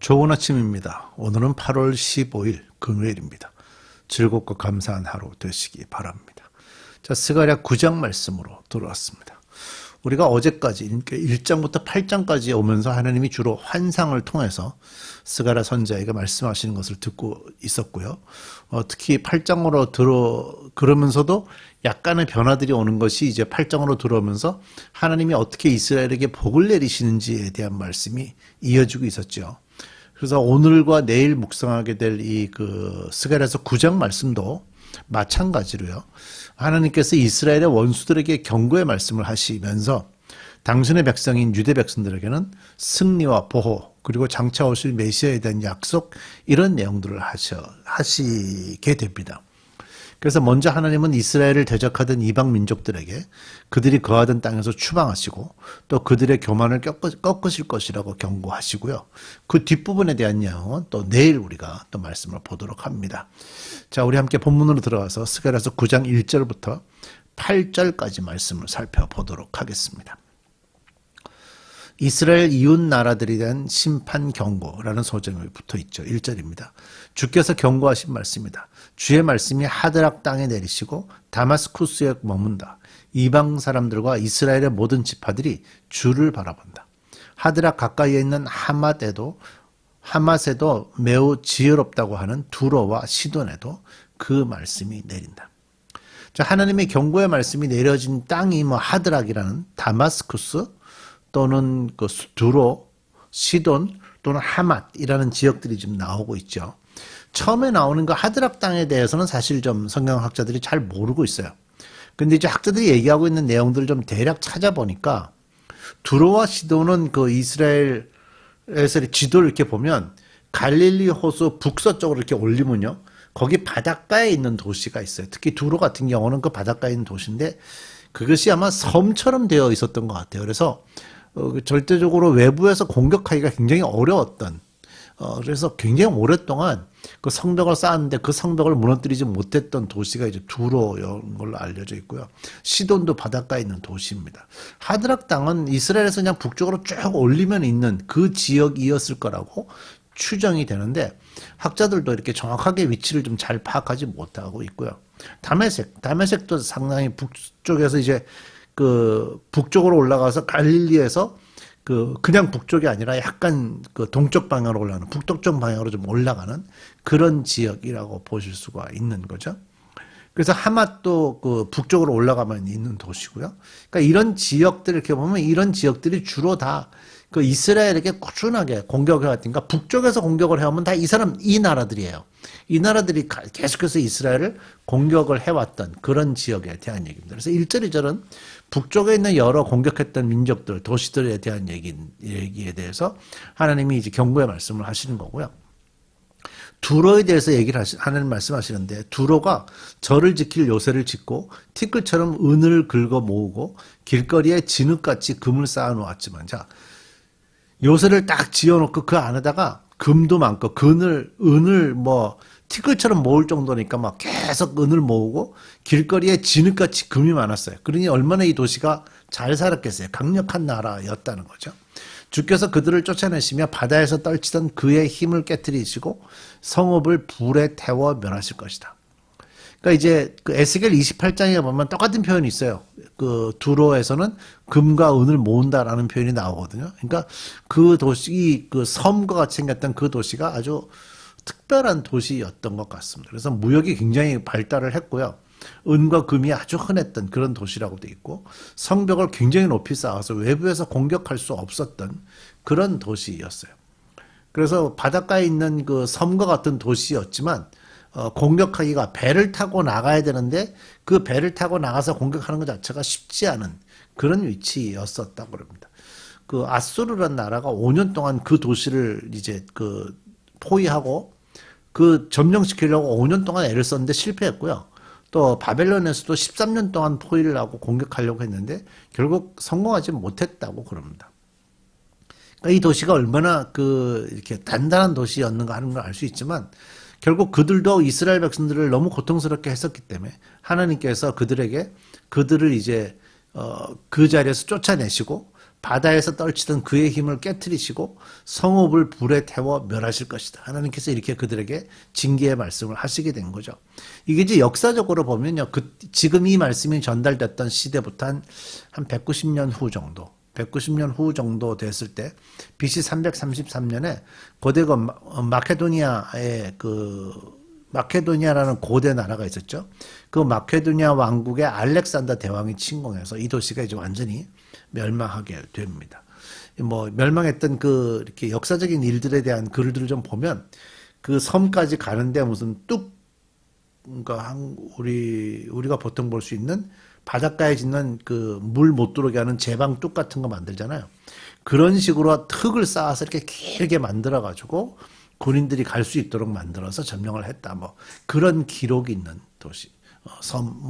좋은 아침입니다. 오늘은 8월 15일 금요일입니다. 즐겁고 감사한 하루 되시기 바랍니다. 자, 스가랴 9장 말씀으로 들어왔습니다. 우리가 어제까지 1장부터 8장까지 오면서 하나님이 주로 환상을 통해서 스가랴 선지자에게 말씀하시는 것을 듣고 있었고요. 특히 8장으로 그러면서도 약간의 변화들이 오는 것이 이제 8장으로 들어오면서 하나님이 어떻게 이스라엘에게 복을 내리시는지에 대한 말씀이 이어지고 있었죠. 그래서 오늘과 내일 묵상하게 될 이 스가랴서 9장 말씀도 마찬가지로요. 하나님께서 이스라엘의 원수들에게 경고의 말씀을 하시면서 당신의 백성인 유대 백성들에게는 승리와 보호 그리고 장차 오실 메시아에 대한 약속 이런 내용들을 하시게 됩니다. 그래서 먼저 하나님은 이스라엘을 대적하던 이방 민족들에게 그들이 거하던 땅에서 추방하시고 또 그들의 교만을 꺾으실 것이라고 경고하시고요. 그 뒷부분에 대한 내용은 또 내일 우리가 또 말씀을 보도록 합니다. 자, 우리 함께 본문으로 들어가서 스가랴서 9장 1절부터 8절까지 말씀을 살펴보도록 하겠습니다. 이스라엘 이웃 나라들에 대한 심판 경고라는 소정이 붙어 있죠. 1절입니다. 주께서 경고하신 말씀이다. 주의 말씀이 하드락 땅에 내리시고 다마스쿠스에 머문다. 이방 사람들과 이스라엘의 모든 지파들이 주를 바라본다. 하드락 가까이에 있는 하맛에도 매우 지혜롭다고 하는 두로와 시돈에도 그 말씀이 내린다. 자, 하나님의 경고의 말씀이 내려진 땅이 하드락이라는 다마스쿠스 또는 두로, 시돈 또는 하맛이라는 지역들이 지금 나오고 있죠. 처음에 나오는 하드락 땅에 대해서는 사실 좀 성경학자들이 잘 모르고 있어요. 근데 이제 학자들이 얘기하고 있는 내용들을 좀 대략 찾아보니까 두로와 시돈은 이스라엘에서 지도를 이렇게 보면 갈릴리 호수 북서쪽으로 이렇게 올리면요. 거기 바닷가에 있는 도시가 있어요. 특히 두로 같은 경우는 그 바닷가에 있는 도시인데 그것이 아마 섬처럼 되어 있었던 것 같아요. 그래서 절대적으로 외부에서 공격하기가 굉장히 어려웠던 그래서 굉장히 오랫동안 그 성벽을 쌓았는데 그 성벽을 무너뜨리지 못했던 도시가 이제 두로인 걸로 알려져 있고요. 시돈도 바닷가에 있는 도시입니다. 하드락 땅은 이스라엘에서 그냥 북쪽으로 쭉 올리면 있는 그 지역이었을 거라고 추정이 되는데 학자들도 이렇게 정확하게 위치를 좀 잘 파악하지 못하고 있고요. 다메섹도 상당히 북쪽에서 이제 북쪽으로 올라가서 갈릴리에서 그냥 북쪽이 아니라 약간 동쪽 방향으로 올라가는 북동쪽 방향으로 좀 올라가는 그런 지역이라고 보실 수가 있는 거죠. 그래서 하맛도 북쪽으로 올라가면 있는 도시고요. 그러니까 이런 지역들 이렇게 보면 이런 지역들이 주로 다 이스라엘에게 꾸준하게 공격을 해왔으니까 북쪽에서 공격을 해오면 다 이 나라들이에요. 이 나라들이 계속해서 이스라엘을 공격을 해왔던 그런 지역에 대한 얘기입니다. 그래서 1절, 2절은 북쪽에 있는 여러 공격했던 민족들, 도시들에 대한 얘기에 대해서 하나님이 이제 경고의 말씀을 하시는 거고요. 두로에 대해서 하나님 말씀하시는데 두로가 절을 지킬 요새를 짓고 티끌처럼 은을 긁어 모으고 길거리에 진흙같이 금을 쌓아 놓았지만 자, 요새를 딱 지어놓고 그 안에다가 금도 많고 은을 티끌처럼 모을 정도니까 막 계속 은을 모으고 길거리에 진흙같이 금이 많았어요. 그러니 얼마나 이 도시가 잘 살았겠어요. 강력한 나라였다는 거죠. 주께서 그들을 쫓아내시며 바다에서 떨치던 그의 힘을 깨뜨리시고 성읍을 불에 태워 멸하실 것이다. 그러니까 이제 에스겔 28장에 보면 똑같은 표현이 있어요. 두로에서는 금과 은을 모은다라는 표현이 나오거든요. 그러니까 그 도시, 섬과 같이 생겼던 그 도시가 아주 특별한 도시였던 것 같습니다. 그래서 무역이 굉장히 발달을 했고요. 은과 금이 아주 흔했던 그런 도시라고 돼 있고 성벽을 굉장히 높이 쌓아서 외부에서 공격할 수 없었던 그런 도시였어요. 그래서 바닷가에 있는 섬과 같은 도시였지만 공격하기가 배를 타고 나가야 되는데 그 배를 타고 나가서 공격하는 것 자체가 쉽지 않은 그런 위치였었다고 그럽니다. 아수르라는 나라가 5년 동안 그 도시를 이제 포위하고 점령시키려고 5년 동안 애를 썼는데 실패했고요. 또 바벨론에서도 13년 동안 포위를 하고 공격하려고 했는데 결국 성공하지 못했다고 그럽니다. 그러니까 이 도시가 얼마나 이렇게 단단한 도시였는가 하는 걸 알 수 있지만 결국 그들도 이스라엘 백성들을 너무 고통스럽게 했었기 때문에 하나님께서 그들을 이제 그 자리에서 쫓아내시고 바다에서 떨치던 그의 힘을 깨트리시고 성읍을 불에 태워 멸하실 것이다. 하나님께서 이렇게 그들에게 징계의 말씀을 하시게 된 거죠. 이게 이제 역사적으로 보면요. 지금 이 말씀이 전달됐던 시대부터 한 190년 후 정도, 190년 후 정도 됐을 때 BC 333년에 고대 마케도니아의 마케도니아라는 고대 나라가 있었죠. 그 마케도니아 왕국의 알렉산더 대왕이 침공해서 이 도시가 이제 완전히 멸망하게 됩니다. 뭐 멸망했던 이렇게 역사적인 일들에 대한 글들을 좀 보면 그 섬까지 가는데 무슨 그러니까 우리가 보통 볼 수 있는 바닷가에 짓는 물 못 들어오게 하는 제방 뚝 같은 거 만들잖아요. 그런 식으로 흙을 쌓아서 이렇게 길게 만들어 가지고 군인들이 갈 수 있도록 만들어서 점령을 했다. 뭐 그런 기록이 있는 도시.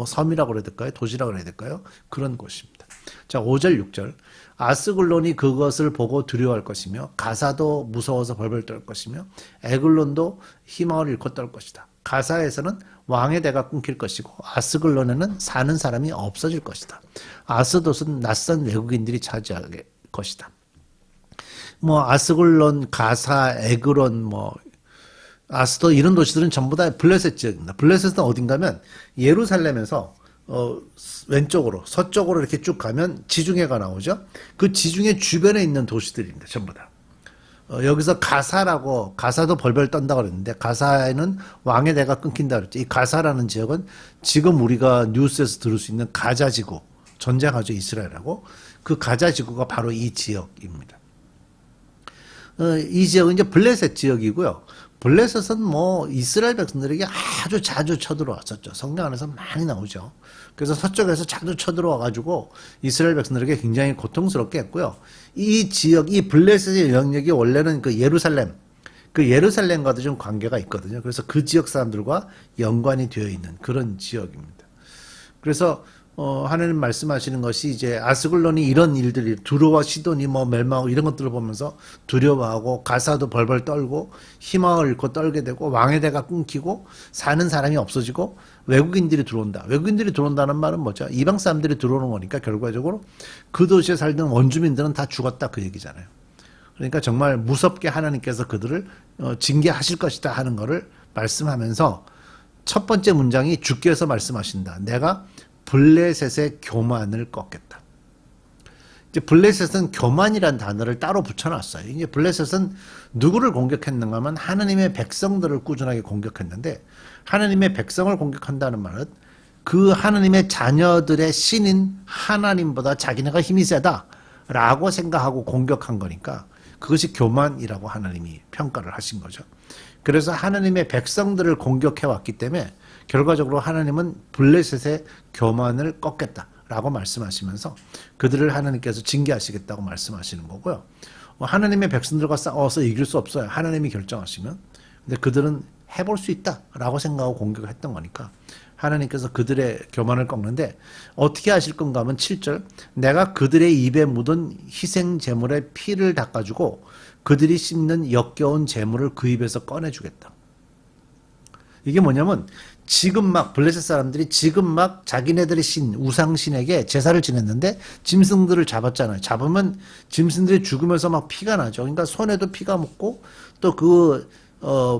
섬이라고 그래야 될까요? 도시라고 그래야 될까요? 그런 곳입니다. 자, 5절, 6절. 아스글론이 그것을 보고 두려워할 것이며 가사도 무서워서 벌벌 떨 것이며 에글론도 희망을 잃고 떨 것이다. 가사에서는 왕의 대가 끊길 것이고 아스글론에는 사는 사람이 없어질 것이다. 아스돗은 낯선 외국인들이 차지할 것이다. 뭐 아스글론, 가사, 에그론, 아스돗 이런 도시들은 전부 다 블레셋 지역입니다. 블레셋은 어딘가면 예루살렘에서 왼쪽으로 서쪽으로 이렇게 쭉 가면 지중해가 나오죠. 그 지중해 주변에 있는 도시들입니다. 전부 다. 여기서 가사도 벌벌 떤다고 그랬는데 가사에는 왕의 대가 끊긴다 그랬죠. 이 가사라는 지역은 지금 우리가 뉴스에서 들을 수 있는 가자지구, 전쟁하죠. 이스라엘하고. 그 가자지구가 바로 이 지역입니다. 이 지역은 이제 블레셋 지역이고요. 블레셋은 이스라엘 백성들에게 아주 자주 쳐들어왔었죠. 성경 안에서 많이 나오죠. 그래서 서쪽에서 자주 쳐들어와가지고 이스라엘 백성들에게 굉장히 고통스럽게 했고요. 이 지역, 이 블레셋의 영역이 원래는 예루살렘과도 좀 관계가 있거든요. 그래서 그 지역 사람들과 연관이 되어 있는 그런 지역입니다. 그래서 하나님 말씀하시는 것이 이제 아스글론이 이런 일들이 두로와 시돈이 멸망하고 이런 것들을 보면서 두려워하고 가사도 벌벌 떨고 희망을 잃고 떨게 되고 왕의 대가 끊기고 사는 사람이 없어지고 외국인들이 들어온다. 외국인들이 들어온다는 말은 뭐죠? 이방 사람들이 들어오는 거니까 결과적으로 그 도시에 살던 원주민들은 다 죽었다 그 얘기잖아요. 그러니까 정말 무섭게 하나님께서 그들을 징계하실 것이다 하는 것을 말씀하면서 첫 번째 문장이 주께서 말씀하신다. 내가 블레셋의 교만을 꺾겠다. 이제 블레셋은 교만이란 단어를 따로 붙여놨어요. 이제 블레셋은 누구를 공격했는가 하면 하나님의 백성들을 꾸준하게 공격했는데 하나님의 백성을 공격한다는 말은 그 하나님의 자녀들의 신인 하나님보다 자기네가 힘이 세다라고 생각하고 공격한 거니까 그것이 교만이라고 하나님이 평가를 하신 거죠. 그래서 하나님의 백성들을 공격해 왔기 때문에 결과적으로 하나님은 블레셋의 교만을 꺾겠다라고 말씀하시면서 그들을 하나님께서 징계하시겠다고 말씀하시는 거고요. 하나님의 백성들과 싸워서 이길 수 없어요. 하나님이 결정하시면. 근데 그들은 해볼 수 있다라고 생각하고 공격을 했던 거니까 하나님께서 그들의 교만을 꺾는데 어떻게 하실 건가 하면 7절 내가 그들의 입에 묻은 희생 제물의 피를 닦아주고 그들이 씹는 역겨운 제물을 그 입에서 꺼내주겠다. 이게 뭐냐면 지금 막 블레셋 사람들이 지금 막 자기네들의 우상신에게 제사를 지냈는데 짐승들을 잡았잖아요. 잡으면 짐승들이 죽으면서 막 피가 나죠. 그러니까 손에도 피가 묻고 또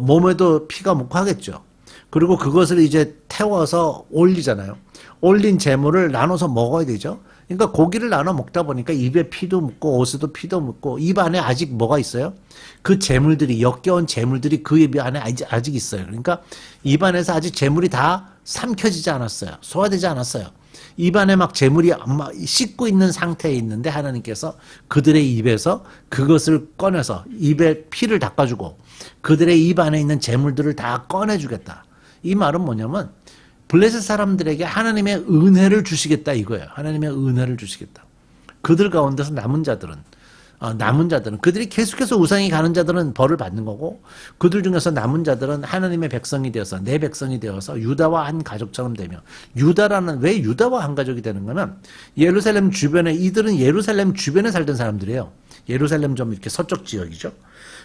몸에도 피가 묻고 하겠죠. 그리고 그것을 이제 태워서 올리잖아요. 올린 재물을 나눠서 먹어야 되죠. 그러니까 고기를 나눠 먹다 보니까 입에 피도 묻고 옷에도 피도 묻고 입 안에 아직 뭐가 있어요? 그 재물들이 역겨운 재물들이 그 입 안에 아직 있어요. 그러니까 입 안에서 아직 재물이 다 삼켜지지 않았어요. 소화되지 않았어요. 입 안에 막 재물이 씻고 있는 상태에 있는데 하나님께서 그들의 입에서 그것을 꺼내서 입에 피를 닦아주고 그들의 입 안에 있는 재물들을 다 꺼내주겠다. 이 말은 뭐냐면 블레셋 사람들에게 하나님의 은혜를 주시겠다 이거예요. 하나님의 은혜를 주시겠다. 그들 가운데서 남은 자들은 그들이 계속해서 우상이 가는 자들은 벌을 받는 거고 그들 중에서 남은 자들은 하나님의 백성이 되어서 내 백성이 되어서 유다와 한 가족처럼 되며 왜 유다와 한 가족이 되는 거면 예루살렘 주변에 이들은 예루살렘 주변에 살던 사람들이에요. 예루살렘 좀 이렇게 서쪽 지역이죠.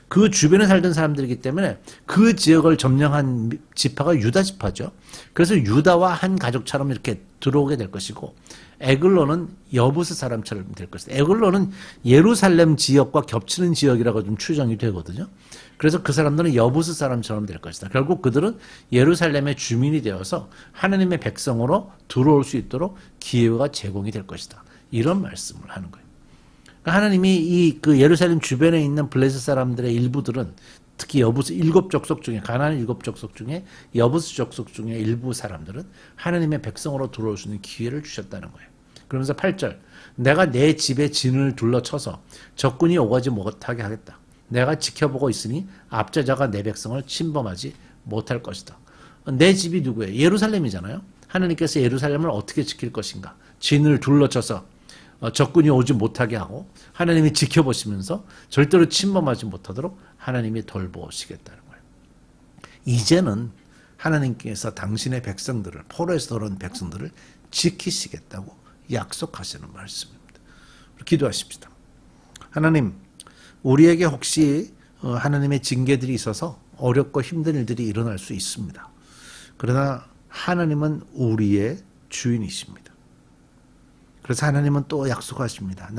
그 주변에 살던 사람들이기 때문에 그 지역을 점령한 지파가 유다 지파죠. 그래서 유다와 한 가족처럼 이렇게 들어오게 될 것이고 에글론은 여부스 사람처럼 될 것이다. 에글론은 예루살렘 지역과 겹치는 지역이라고 좀 추정이 되거든요. 그래서 그 사람들은 여부스 사람처럼 될 것이다. 결국 그들은 예루살렘의 주민이 되어서 하나님의 백성으로 들어올 수 있도록 기회가 제공이 될 것이다. 이런 말씀을 하는 거예요. 그러니까 하나님이 그 예루살렘 주변에 있는 블레셋 사람들의 일부들은 특히 여부스 일곱 족속 중에 가나안 일곱 족속 중에 여부스 족속 중에 일부 사람들은 하나님의 백성으로 들어올 수 있는 기회를 주셨다는 거예요. 그러면서 8절 내가 내 집에 진을 둘러쳐서 적군이 오가지 못하게 하겠다. 내가 지켜보고 있으니 압제자가 내 백성을 침범하지 못할 것이다. 내 집이 누구예요? 예루살렘이잖아요. 하나님께서 예루살렘을 어떻게 지킬 것인가? 진을 둘러쳐서 적군이 오지 못하게 하고 하나님이 지켜보시면서 절대로 침범하지 못하도록 하나님이 돌보시겠다는 거예요. 이제는 하나님께서 당신의 백성들을 포로에서 돌아온 백성들을 지키시겠다고 약속하시는 말씀입니다. 기도하십시다. 하나님, 우리에게 혹시 하나님의 징계들이 있어서 어렵고 힘든 일들이 일어날 수 있습니다. 그러나 하나님은 우리의 주인이십니다. 그래서 하나님은 또 약속하십니다.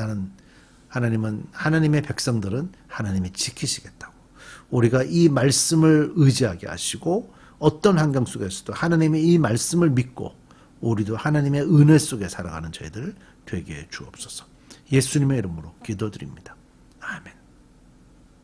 하나님의 백성들은 하나님이 지키시겠다고. 우리가 이 말씀을 의지하게 하시고 어떤 환경 속에서도 하나님의 이 말씀을 믿고 우리도 하나님의 은혜 속에 살아가는 저희들 되게 해 주옵소서. 예수님의 이름으로 기도드립니다.